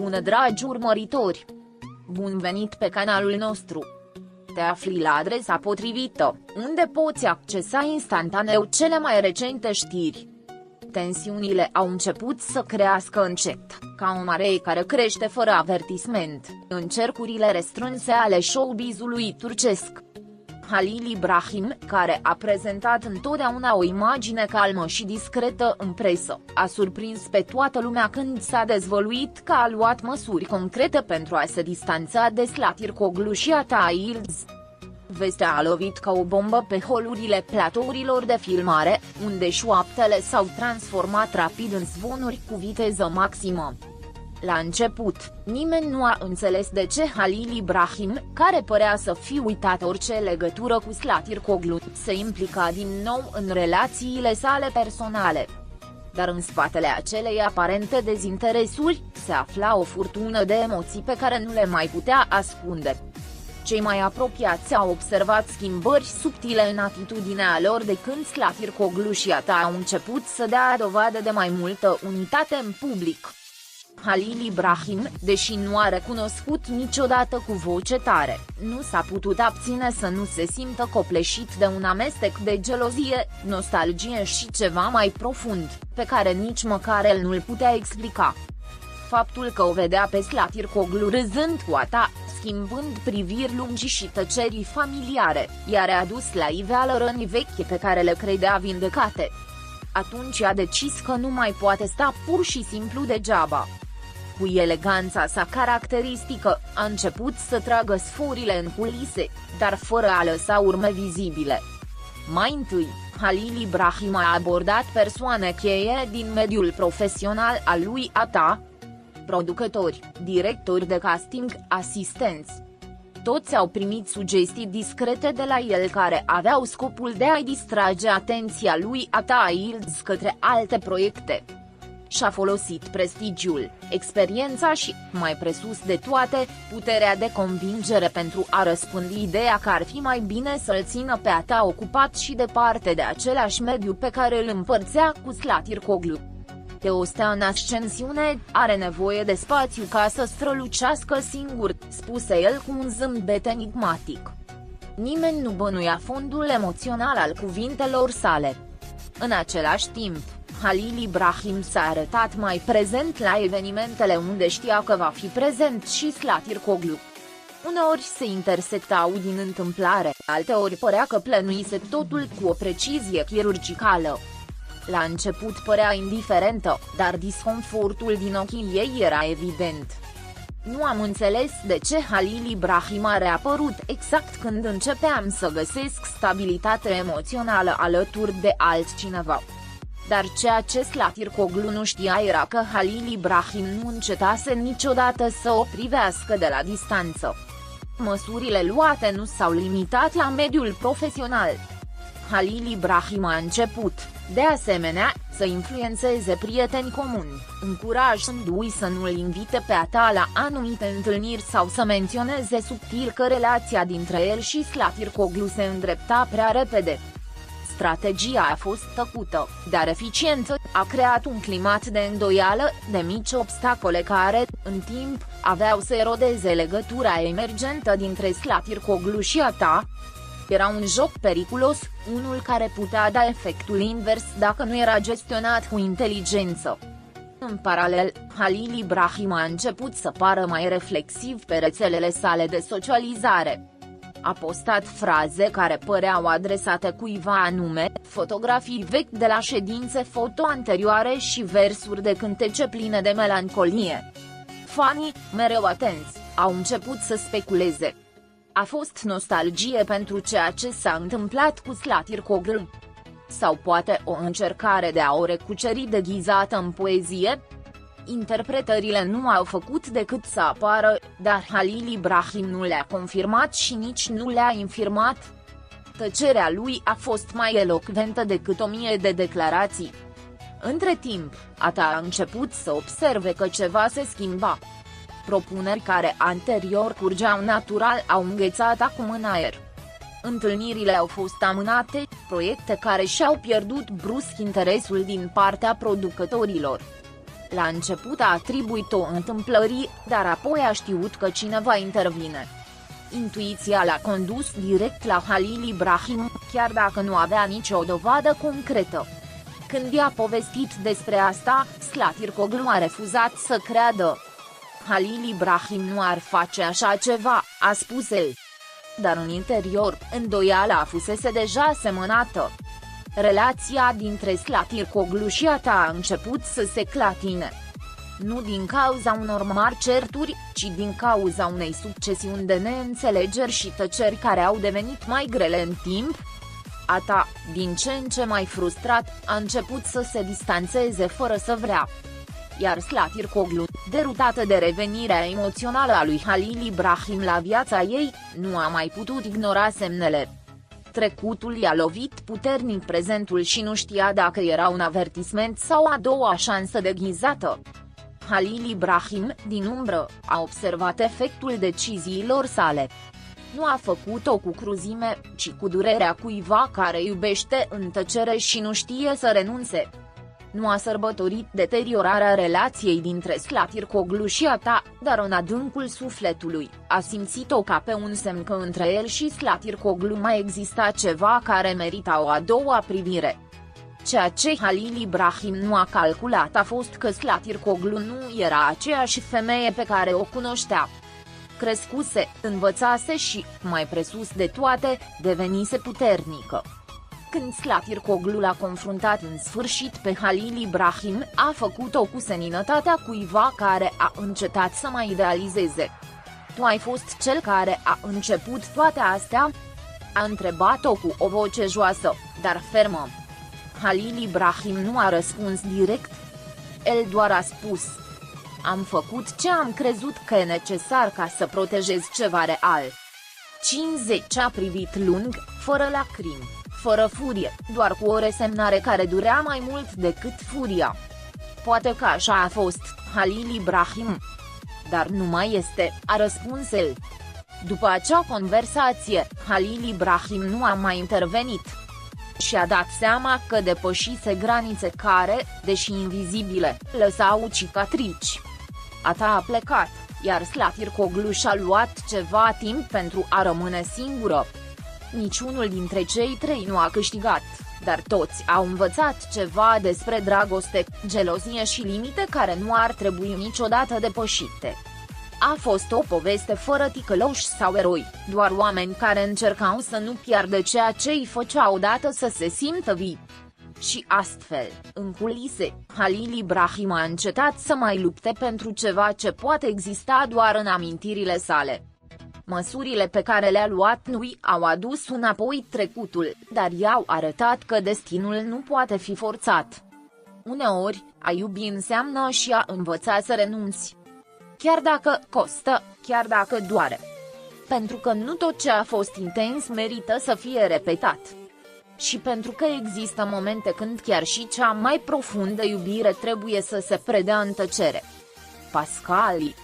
Bună dragi urmăritori! Bun venit pe canalul nostru! Te afli la adresa potrivită, unde poți accesa instantaneu cele mai recente știri. Tensiunile au început să crească încet, ca o mare care crește fără avertisment, în cercurile restrânse ale showbizului turcesc. Halil Ibrahim, care a prezentat întotdeauna o imagine calmă și discretă în presă, a surprins pe toată lumea când s-a dezvăluit că a luat măsuri concrete pentru a se distanța de Zlatirkoglu și Atay Yıldız. Vestea a lovit ca o bombă pe holurile platourilor de filmare, unde șoaptele s-au transformat rapid în zvonuri cu viteză maximă. La început, nimeni nu a înțeles de ce Halil Ibrahim, care părea să fi uitat orice legătură cu Zlatirkoglu, se implica din nou în relațiile sale personale. Dar în spatele acelei aparente dezinteresuri, se afla o furtună de emoții pe care nu le mai putea ascunde. Cei mai apropiați au observat schimbări subtile în atitudinea lor de când Zlatirkoglu și Atay au început să dea dovadă de mai multă unitate în public. Halil Ibrahim, deși nu a recunoscut niciodată cu voce tare, nu s-a putut abține să nu se simtă copleșit de un amestec de gelozie, nostalgie și ceva mai profund, pe care nici măcar el nu-l putea explica. Faptul că o vedea pe Zlatirkoglu râzând cu Atay, schimbând priviri lungi și tăcerii familiare, i-a readus la iveală răni vechi pe care le credea vindecate. Atunci a decis că nu mai poate sta pur și simplu degeaba. Cu eleganța sa caracteristică, a început să tragă sforile în culise, dar fără a lăsa urme vizibile. Mai întâi, Halil Ibrahim a abordat persoane cheie din mediul profesional al lui Atay: producători, directori de casting, asistenți. Toți au primit sugestii discrete de la el care aveau scopul de a-i distrage atenția lui Atay Yıldız către alte proiecte. Și-a folosit prestigiul, experiența și, mai presus de toate, puterea de convingere pentru a răspândi ideea că ar fi mai bine să-l țină pe Atay ocupat și departe de același mediu pe care îl împărțea cu Zlatirkoglu. O stea în ascensiune are nevoie de spațiu ca să strălucească singur, spuse el cu un zâmbet enigmatic. Nimeni nu bănuia fondul emoțional al cuvintelor sale. În același timp, Halil Ibrahim s-a arătat mai prezent la evenimentele unde știa că va fi prezent și Zlatirkoglu. Uneori se intersectau din întâmplare, alteori părea că plănuise totul cu o precizie chirurgicală. La început părea indiferentă, dar disconfortul din ochii ei era evident. Nu am înțeles de ce Halil Ibrahim a reapărut exact când începeam să găsesc stabilitate emoțională alături de altcineva. Dar ceea ce Zlatirkoglu nu știa era că Halil Ibrahim nu încetase niciodată să o privească de la distanță. Măsurile luate nu s-au limitat la mediul profesional. Halil Ibrahim a început, de asemenea, să influențeze prieteni comuni, încurajându-i să nu-l invite pe Atay la anumite întâlniri sau să menționeze subtil că relația dintre el și Zlatirkoglu se îndrepta prea repede. Strategia a fost tăcută, dar eficientă, a creat un climat de îndoială, de mici obstacole care, în timp, aveau să erodeze legătura emergentă dintre Zlatirkoglu și Atay. Era un joc periculos, unul care putea da efectul invers dacă nu era gestionat cu inteligență. În paralel, Halil Ibrahim a început să pară mai reflexiv pe rețelele sale de socializare. A postat fraze care păreau adresate cuiva anume, fotografii vechi de la ședințe foto anterioare și versuri de cântece pline de melancolie. Fanii, mereu atenți, au început să speculeze. A fost nostalgie pentru ceea ce s-a întâmplat cu Zlatirkoglu? Sau poate o încercare de a o recuceri deghizată în poezie? Interpretările nu au făcut decât să apară, dar Halil Ibrahim nu le-a confirmat și nici nu le-a infirmat. Tăcerea lui a fost mai elocventă decât 1000 de declarații. Între timp, Atay a început să observe că ceva se schimba. Propuneri care anterior curgeau natural au înghețat acum în aer. Întâlnirile au fost amânate, proiecte care și-au pierdut brusc interesul din partea producătorilor. La început a atribuit-o întâmplării, dar apoi a știut că cineva intervine. Intuiția l-a condus direct la Halil Ibrahim, chiar dacă nu avea nicio dovadă concretă. Când i-a povestit despre asta, Slatirkoglu a refuzat să creadă. Halil Ibrahim nu ar face așa ceva, a spus el. Dar în interior, îndoiala fusese deja semănată. Relația dintre Slatirkoglu și Ata a început să se clatine. Nu din cauza unor mari certuri, ci din cauza unei succesiuni de neînțelegeri și tăceri care au devenit mai grele în timp. Ata, din ce în ce mai frustrat, a început să se distanțeze fără să vrea. Iar Slatirkoglu, derutată de revenirea emoțională a lui Halil Ibrahim la viața ei, nu a mai putut ignora semnele. Trecutul i-a lovit puternic prezentul și nu știa dacă era un avertisment sau a doua șansă deghizată. Halil Ibrahim, din umbră, a observat efectul deciziilor sale. Nu a făcut-o cu cruzime, ci cu durerea cuiva care iubește în tăcere și nu știe să renunțe. Nu a sărbătorit deteriorarea relației dintre Slatirkoglu și Ata, dar în adâncul sufletului, a simțit-o ca pe un semn că între el și Slatirkoglu mai exista ceva care merita o a doua privire. Ceea ce Halil Ibrahim nu a calculat a fost că Slatirkoglu nu era aceeași femeie pe care o cunoștea. Crescuse, învățase și, mai presus de toate, devenise puternică. Când Slatirkoglu l-a confruntat în sfârșit pe Halil Ibrahim, a făcut-o cu seninătatea cuiva care a încetat să mai idealizeze. Tu ai fost cel care a început toate astea? A întrebat-o cu o voce joasă, dar fermă. Halil Ibrahim nu a răspuns direct. El doar a spus: am făcut ce am crezut că e necesar ca să protejez ceva real. 50 a privit lung, fără lacrimi, fără furie, doar cu o resemnare care durea mai mult decât furia. Poate că așa a fost, Halil Ibrahim. Dar nu mai este, a răspuns el. După acea conversație, Halil Ibrahim nu a mai intervenit. Și-a dat seama că depășise granițe care, deși invizibile, lăsau cicatrici. Ata a plecat, iar Slatirkoglu și-a luat ceva timp pentru a rămâne singură. Niciunul dintre cei trei nu a câștigat, dar toți au învățat ceva despre dragoste, gelozie și limite care nu ar trebui niciodată depășite. A fost o poveste fără ticăloși sau eroi, doar oameni care încercau să nu piardă ceea ce îi făcea odată să se simtă vii. Și astfel, în culise, Halil Ibrahim a încetat să mai lupte pentru ceva ce poate exista doar în amintirile sale. Măsurile pe care le-a luat nu i-au adus înapoi trecutul, dar i-au arătat că destinul nu poate fi forțat. Uneori, a iubi înseamnă și a învăța să renunți. Chiar dacă costă, chiar dacă doare. Pentru că nu tot ce a fost intens merită să fie repetat. Și pentru că există momente când chiar și cea mai profundă iubire trebuie să se predea în tăcere. Pascali